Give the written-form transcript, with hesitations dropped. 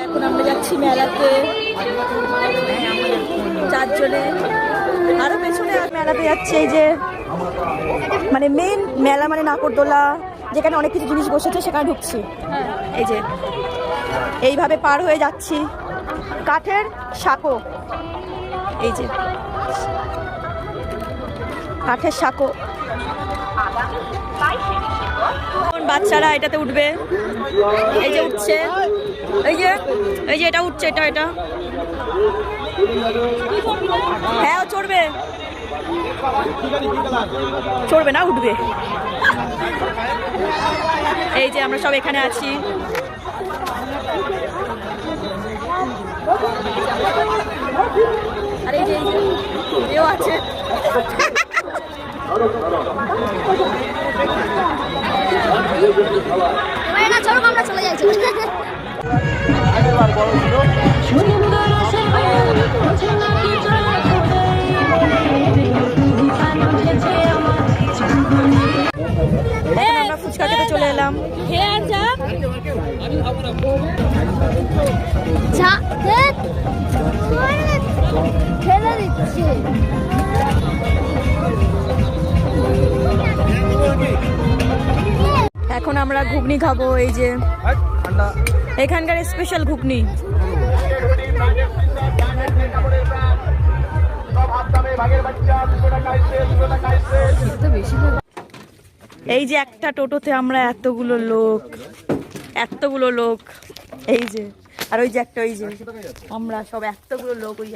এখন আমরা যাচ্ছি মেলাতে চারজনে, আরো পেছনে মেলাতে যাচ্ছে। এই যে মানে মেন মেলা মানে নাকরদোলা, যেখানে অনেক কিছু জিনিস বসেছে সেখানে ঢুকছি। এই যে এইভাবে পার হয়ে যাচ্ছি। কাঠের সাঁকো, এই যে কাঠের সাঁকো। বাচ্চারা এটাতে উঠবে, এই যে উঠছে, এই যে এটা উঠছে, এটা হ্যাঁ চড়বে না, উঠবে। এই যে আমরা সব এখানে আছি। আর এই যে এও আছে। আমরা চলে যাচ্ছি। আমরা ফুচকা খেতে চলে এলাম। এখন আমরা ঘুগনি খাবো। এই যে এখানকার স্পেশাল ঘুগনি। এই যে একটা টোটোতে আমরা এতগুলো লোক, এই যে আর ওই যে একটা, ওই যে আমরা সব এতগুলো লোক, ওই